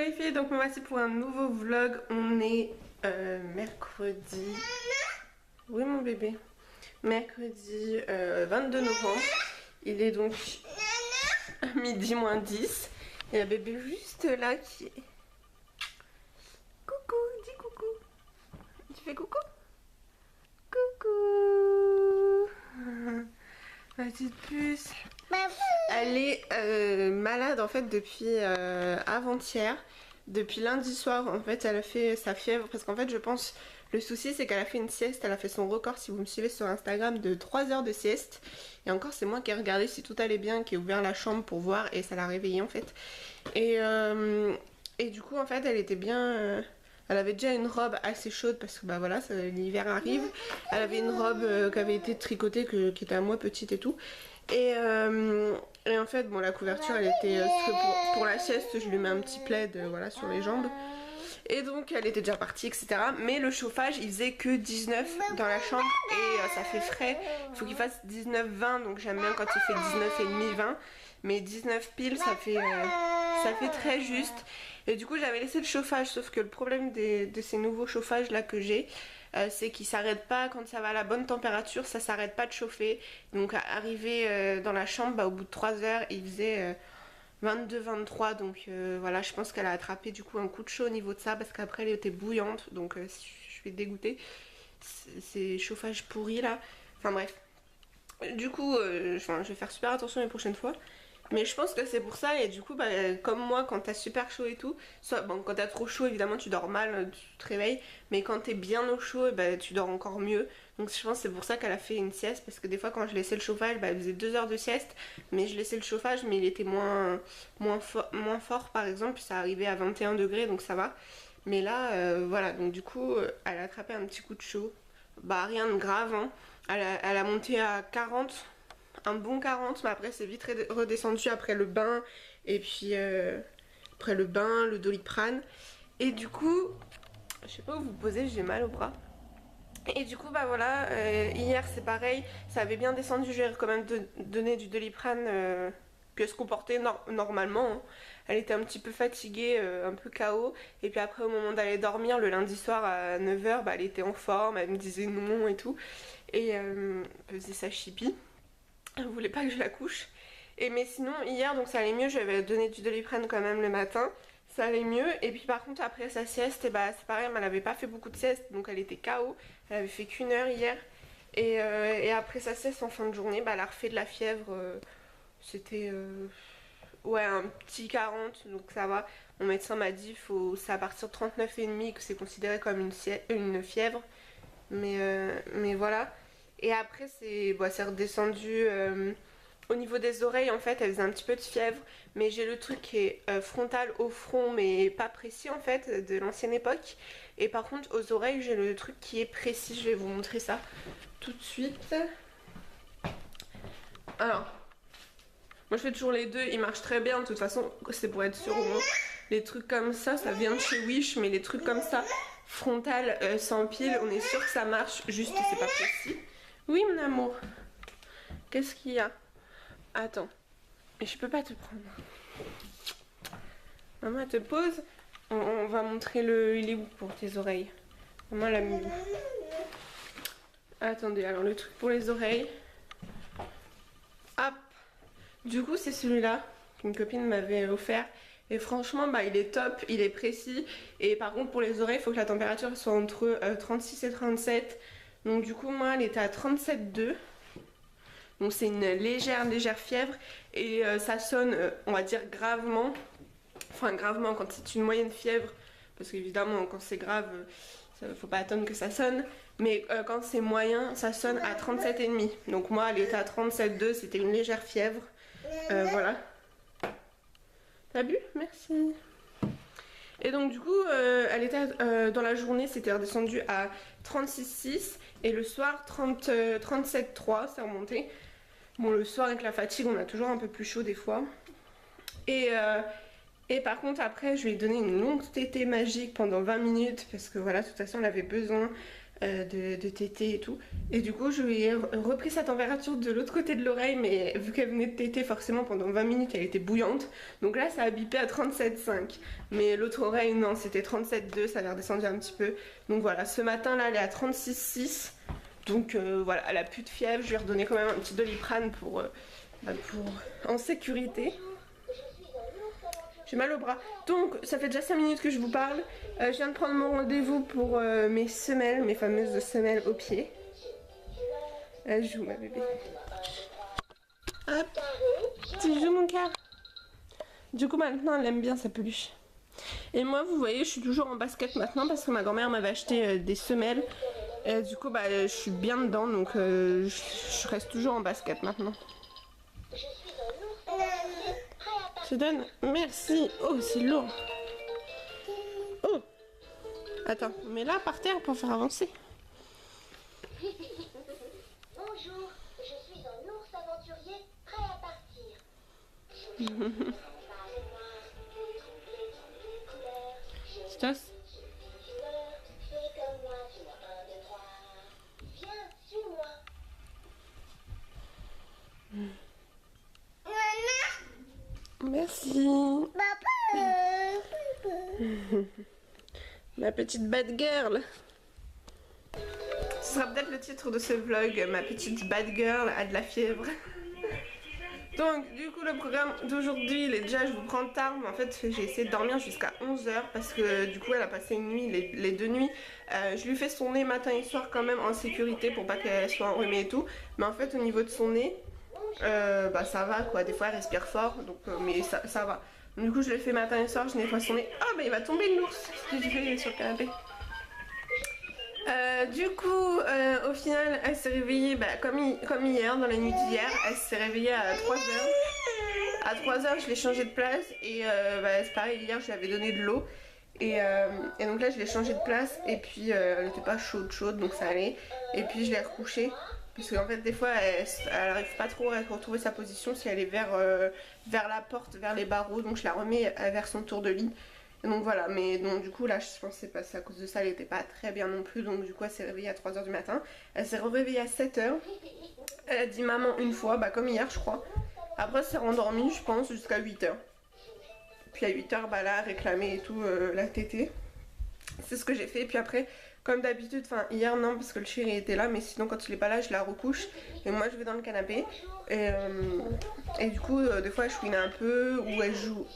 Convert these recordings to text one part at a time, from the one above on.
les filles, donc me voici pour un nouveau vlog. On est mercredi. Oui mon bébé. Mercredi 22 novembre. Il est donc midi moins 10. Il y a un bébé juste là qui est... Coucou, dis coucou. Tu fais coucou? Coucou. Ma petite puce. Elle est malade en fait depuis avant-hier. Depuis lundi soir en fait elle a fait sa fièvre parce qu'en fait je pense le souci c'est qu'elle a fait une sieste, elle a fait son record si vous me suivez sur Instagram de 3 heures de sieste. Et encore c'est moi qui ai regardé si tout allait bien, qui ai ouvert la chambre pour voir et ça l'a réveillée en fait. Et du coup en fait elle était bien... elle avait déjà une robe assez chaude parce que bah voilà l'hiver arrive. Elle avait une robe qui avait été tricotée qui était à moi petite et tout. Et en fait bon la couverture elle était pour la sieste je lui mets un petit plaid voilà sur les jambes. Et donc elle était déjà partie etc. Mais le chauffage il faisait que 19 dans la chambre et ça fait frais. Il faut qu'il fasse 19-20 donc j'aime bien quand il fait 19,5-20. Mais 19 piles ça fait très juste. Et du coup j'avais laissé le chauffage sauf que le problème de ces nouveaux chauffages là que j'ai c'est qu'ils s'arrêtent pas quand ça va à la bonne température, ça s'arrête pas de chauffer. Donc arrivé dans la chambre au bout de 3 heures il faisait 22-23 donc voilà je pense qu'elle a attrapé du coup un coup de chaud au niveau de ça parce qu'après elle était bouillante donc je suis dégoûtée. Ces chauffages pourris là, enfin bref. Du coup je vais faire super attention les prochaines fois. Mais je pense que c'est pour ça et du coup bah, comme moi quand t'as super chaud et tout, soit bon quand t'as trop chaud évidemment tu dors mal, tu te réveilles, mais quand t'es bien au chaud bah, tu dors encore mieux. Donc je pense que c'est pour ça qu'elle a fait une sieste parce que des fois quand je laissais le chauffage bah, elle faisait 2 heures de sieste mais je laissais le chauffage mais il était moins fort par exemple, ça arrivait à 21 degrés donc ça va. Mais là voilà donc du coup elle a attrapé un petit coup de chaud, bah rien de grave hein. Elle a monté à 40, un bon 40 mais après c'est vite redescendu après le bain et puis après le bain, le Doliprane et du coup je sais pas où vous posez, j'ai mal au bras et du coup bah voilà hier c'est pareil, ça avait bien descendu, je vais quand même donner du Doliprane puis elle se comportait normalement hein. Elle était un petit peu fatiguée, un peu KO et puis après au moment d'aller dormir le lundi soir à 9 h bah, elle était en forme, elle me disait non et tout et elle faisait sa chipi. Elle voulait pas que je la couche. Et mais sinon hier donc ça allait mieux, je lui avais donné du Doliprane quand même le matin. Ça allait mieux et puis par contre après sa sieste et bah c'est pareil, elle avait pas fait beaucoup de sieste donc elle était KO. Elle avait fait qu'1 heure hier. Et après sa sieste en fin de journée bah elle a refait de la fièvre. C'était ouais un petit 40 donc ça va. Mon médecin m'a dit c'est à partir de 39,5 que c'est considéré comme une fièvre. Mais voilà. Et après c'est redescendu au niveau des oreilles en fait elle faisait un petit peu de fièvre. Mais j'ai le truc qui est frontal au front mais pas précis en fait de l'ancienne époque. Et par contre aux oreilles j'ai le truc qui est précis, je vais vous montrer ça tout de suite. Alors moi je fais toujours les deux, ils marchent très bien de toute façon, c'est pour être sûr au moins. Les trucs comme ça vient de chez Wish mais les trucs comme ça frontal sans pile on est sûr que ça marche, juste que c'est pas précis. Oui mon amour. Qu'est-ce qu'il y a? Attends. Mais je peux pas te prendre. Maman elle te pose. On va montrer il est où pour tes oreilles? Maman l'a mis où? Attendez, alors le truc pour les oreilles. Hop. Du coup c'est celui-là qu'une copine m'avait offert. Et franchement bah il est top, il est précis. Et par contre pour les oreilles il faut que la température soit entre 36 et 37. Donc du coup moi elle était à 37,2. Donc c'est une légère fièvre. Et ça sonne on va dire gravement. Enfin gravement quand c'est une moyenne fièvre. Parce qu'évidemment quand c'est grave faut pas attendre que ça sonne. Mais quand c'est moyen ça sonne à 37,5. Donc moi elle était à 37,2, c'était une légère fièvre. Voilà. T'as bu? Merci. Et donc du coup elle était dans la journée c'était redescendu à 36,6 et le soir 37,3 c'est remonté. Bon le soir avec la fatigue on a toujours un peu plus chaud des fois. Et par contre après je lui ai donné une longue tétée magique pendant 20 minutes parce que voilà de toute façon elle avait besoin. de téter et tout. Et du coup je lui ai repris sa température de l'autre côté de l'oreille, mais vu qu'elle venait de téter forcément pendant 20 minutes elle était bouillante. Donc là ça a bipé à 37,5. Mais l'autre oreille non, c'était 37,2, ça avait redescendu un petit peu. Donc voilà, ce matin là elle est à 36,6. Donc voilà, elle a plus de fièvre, je lui ai redonné quand même un petit Doliprane pour en sécurité. J'ai mal au bras. Donc ça fait déjà 5 minutes que je vous parle. Je viens de prendre mon rendez-vous pour mes semelles, mes fameuses semelles aux pieds. Elle joue ma bébé. Hop, tu joues mon cœur. Du coup maintenant elle aime bien sa peluche. Et moi vous voyez je suis toujours en basket maintenant parce que ma grand-mère m'avait acheté des semelles. Et du coup bah je suis bien dedans donc je reste toujours en basket maintenant. Je te donne. Merci. Oh, c'est lourd. Oh. Attends, mets-la par terre pour faire avancer. Bonjour, je suis un ours aventurier prêt à partir. Stas. Viens, suis-moi. Merci. Ma petite bad girl. Ce sera peut-être le titre de ce vlog, ma petite bad girl a de la fièvre. Donc du coup le programme d'aujourd'hui, il est déjà, je vous prends tard, mais en fait j'ai essayé de dormir jusqu'à 11 h parce que du coup elle a passé une nuit, les 2 nuits. Je lui fais son nez matin et soir quand même en sécurité pour pas qu'elle soit enrhumée et tout. Mais en fait au niveau de son nez, bah ça va quoi, des fois elle respire fort, donc, mais ça va. Du coup je le fais matin et soir, je nettoie son nez. Ah bah il va tomber l'ours, ce que j'ai fait sur le canapé. Du coup au final elle s'est réveillée comme hier, dans la nuit d'hier. Elle s'est réveillée à 3 h. À 3 h je l'ai changé de place et c'est pareil, hier je lui avais donné de l'eau. Et donc là je l'ai changé de place et puis elle n'était pas chaude donc ça allait. Et puis je l'ai recouchée. Parce qu'en fait des fois elle arrive pas trop à retrouver sa position si elle est vers la porte, vers les barreaux. Donc je la remets vers son tour de lit. Et donc voilà, mais donc du coup là je pense que c'est passé à cause de ça, elle était pas très bien non plus. Donc du coup elle s'est réveillée à 3 h du matin. Elle s'est réveillée à 7 h. Elle a dit maman une fois, bah comme hier je crois. Après elle s'est rendormie je pense jusqu'à 8 h. Puis à 8 h bah là réclamer et tout la tétée. C'est ce que j'ai fait. Et puis après comme d'habitude, enfin hier non parce que le chéri était là, mais sinon quand il est pas là je la recouche et moi je vais dans le canapé et du coup des fois elle chouine un peu ou elle joue,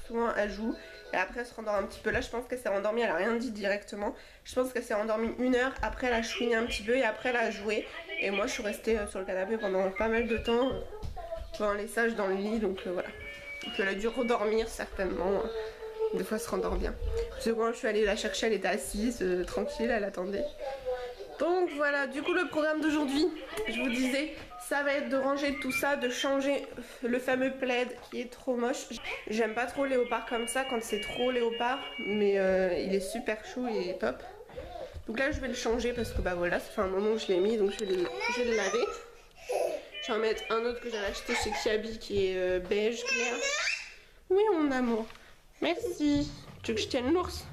souvent elle joue et après elle se rendort un petit peu. Là je pense qu'elle s'est rendormie, elle a rien dit directement, je pense qu'elle s'est rendormie 1 heure, après elle a chouiné un petit peu et après elle a joué et moi je suis restée sur le canapé pendant pas mal de temps pendant les sages dans le lit, donc voilà. Donc elle a dû redormir certainement. Des fois elle se rendort bien. Parce que quand je suis allée la chercher, elle était assise, tranquille, elle attendait. Donc voilà, du coup le programme d'aujourd'hui, je vous disais, ça va être de ranger tout ça, de changer le fameux plaid qui est trop moche. J'aime pas trop léopard comme ça quand c'est trop léopard, mais il est super chou et top. Donc là je vais le changer parce que bah voilà, ça fait un moment que je l'ai mis, donc je vais le laver. Je vais en mettre un autre que j'avais acheté chez Kiabi qui est beige clair. Oui mon amour. Merci. Tu veux que je tienne l'ours?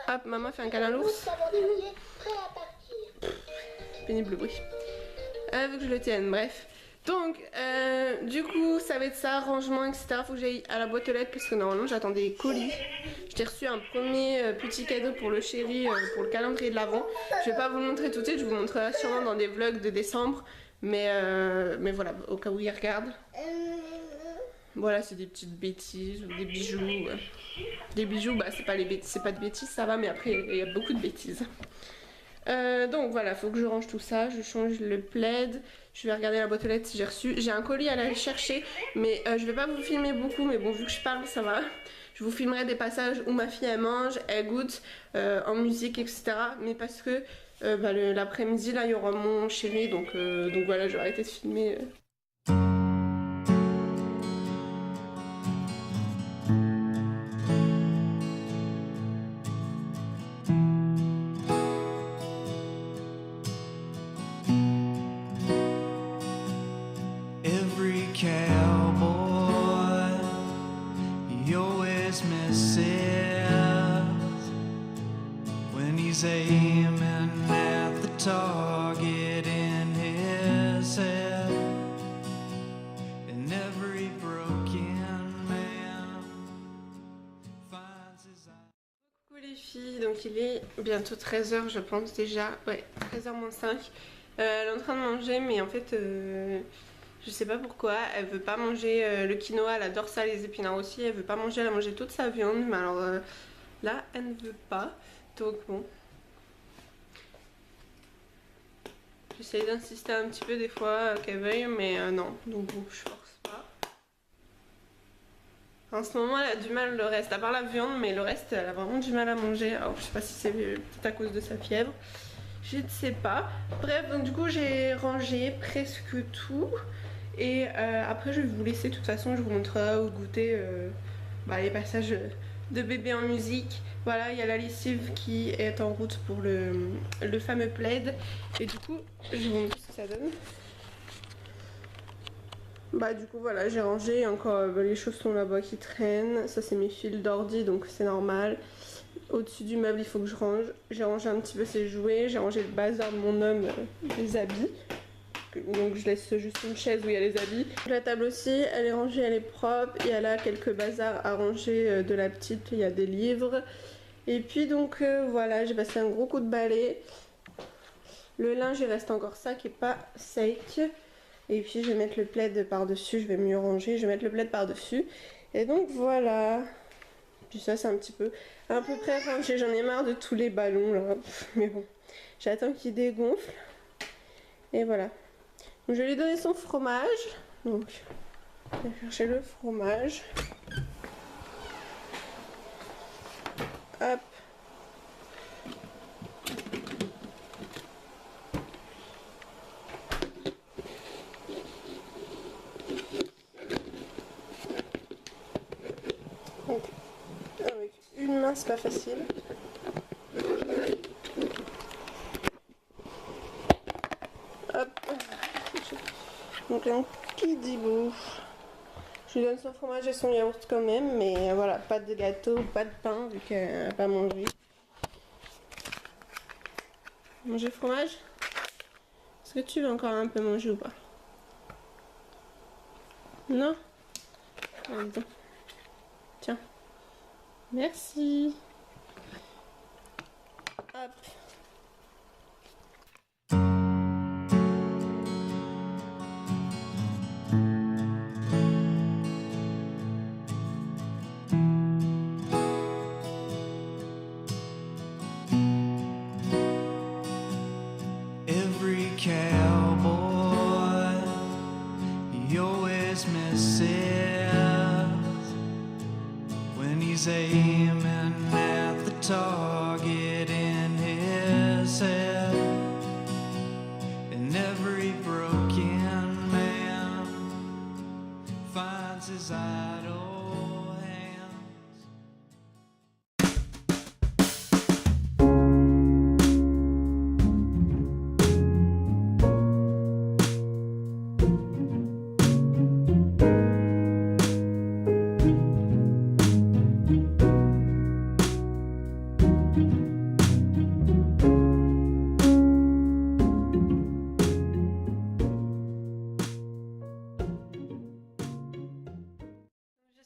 Hop, maman fait un câlin à l'ours. Pénible bruit. Vu que je le tienne, bref. Donc, du coup, ça va être ça, rangement, etc. Faut que j'aille à la boîte aux lettres parce que normalement j'attends des colis. J'ai reçu un premier petit cadeau pour le chéri, pour le calendrier de l'Avent. Je vais pas vous le montrer tout de suite, je vous montrerai sûrement dans des vlogs de décembre. Mais voilà, au cas où il regarde. Voilà, c'est des petites bêtises ou des bijoux. Des bijoux, bah c'est pas des bêtises, ça va, mais après il y a beaucoup de bêtises. Donc voilà, faut que je range tout ça, je change le plaid, je vais regarder la boîte aux lettres si j'ai reçu. J'ai un colis à aller chercher, mais je vais pas vous filmer beaucoup, mais bon, vu que je parle, ça va. Je vous filmerai des passages où ma fille elle mange, elle goûte, en musique, etc. Mais parce que l'après-midi, là, il y aura mon chéri, donc voilà, je vais arrêter de filmer. he's aiming at the target in his head, and every broken man finds his eye. Coucou les filles, donc il est bientôt 13h je pense déjà, ouais 13h moins 5. Elle est en train de manger mais en fait je sais pas pourquoi, elle veut pas manger le quinoa, elle adore ça, les épinards aussi, elle veut pas manger, elle a mangé toute sa viande mais alors là elle ne veut pas, donc bon. J'essaye d'insister un petit peu des fois qu'elle veuille mais non, donc bon je force pas. En ce moment elle a du mal le reste, à part la viande, mais le reste elle a vraiment du mal à manger. Alors je sais pas si c'est peut-être à cause de sa fièvre, je ne sais pas. Bref, donc du coup j'ai rangé presque tout. Et après je vais vous laisser, de toute façon je vous montrerai au goûter les passages de bébé en musique. Voilà, il y a la lessive qui est en route pour le fameux plaid. Et du coup je vais vous montrer ce que ça donne. Bah du coup voilà, j'ai rangé encore les chaussons là-bas qui traînent. Ça c'est mes fils d'ordi donc c'est normal. Au-dessus du meuble il faut que je range. J'ai rangé un petit peu ses jouets, j'ai rangé le bazar de mon homme, des habits. Donc je laisse juste une chaise où il y a les habits. La table aussi, elle est rangée, elle est propre. Il y a là quelques bazars à ranger de la petite, il y a des livres. Et puis donc voilà, j'ai passé un gros coup de balai. Le linge il reste encore ça qui est pas sec. Et puis je vais mettre le plaid par-dessus, je vais mieux ranger, je vais mettre le plaid par-dessus. Et donc voilà. Puis ça c'est un petit peu à peu près rangé, j'en ai marre de tous les ballons là. Mais bon, j'attends qu'il dégonfle. Et voilà. Donc, je vais lui donner son fromage. Donc je vais chercher le fromage. Hop. Donc, avec une main c'est pas facile. Hop. Donc un petit dibou. Je lui donne son fromage et son yaourt quand même, mais voilà, pas de gâteau, pas de pain vu qu'elle n'a pas mangé. Manger le fromage? Est-ce que tu veux encore un peu manger ou pas? Non? Allez, tiens. Merci. Hop. Every cowboy, he always misses when he's aiming at the target in his head, and every broken man finds his idle hands.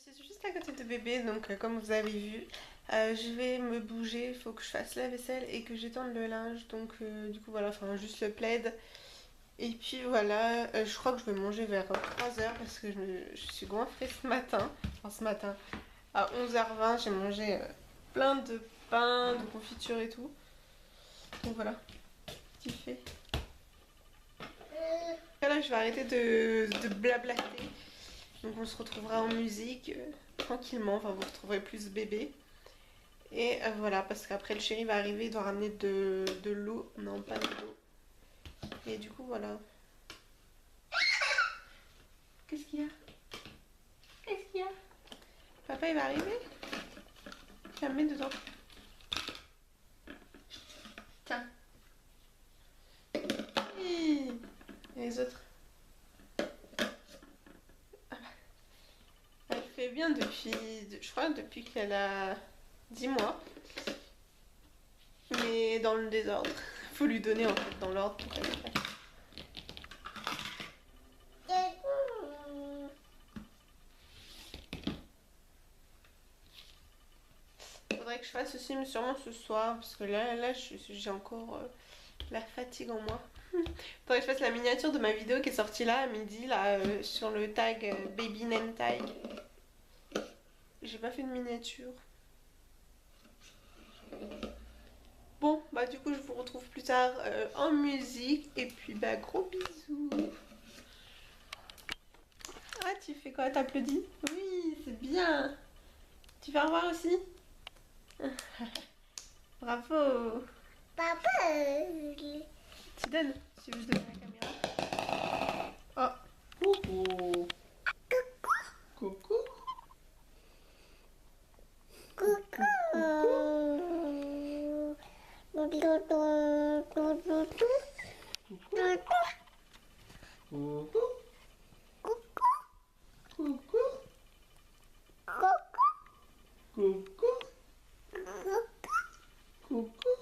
Je suis juste à côté de bébé, donc comme vous avez vu, je vais me bouger, il faut que je fasse la vaisselle et que j'étende le linge, donc du coup voilà, enfin juste le plaid. Et puis voilà, je crois que je vais manger vers 3h parce que je suis goinfrée ce matin, enfin ce matin, à 11h20 j'ai mangé plein de pain, de confiture et tout. Donc voilà, petit fait. Là je vais arrêter de blablater. Donc on se retrouvera en musique tranquillement, enfin vous retrouverez plus bébé. Et voilà, parce qu'après le chéri va arriver, il doit ramener de l'eau, non pas de l'eau. Et du coup voilà. Qu'est-ce qu'il y a? Qu'est-ce qu'il y a? Papa il va arriver? Tiens, mets dedans. Tiens. Et les autres? Elle fait bien depuis, je crois depuis qu'elle a 10 mois. Mais mais dans le désordre. Faut lui donner en fait dans l'ordre pour qu'elle le fasse. Faudrait que je fasse aussi, mais sûrement ce soir, parce que là j'ai encore la fatigue en moi. Faudrait que je fasse la miniature de ma vidéo qui est sortie là à midi, là, sur le tag Baby Name Tag. J'ai pas fait de miniature. Bon, bah du coup je vous retrouve plus tard en musique, et puis bah gros bisous. Ah, tu fais quoi? T'applaudis? Oui, c'est bien. Tu fais au revoir aussi? Bravo. Papa. Tu donnes, si je donne la caméra. Oh, coucou. Coucou. Coucou. Coucou. Coucou.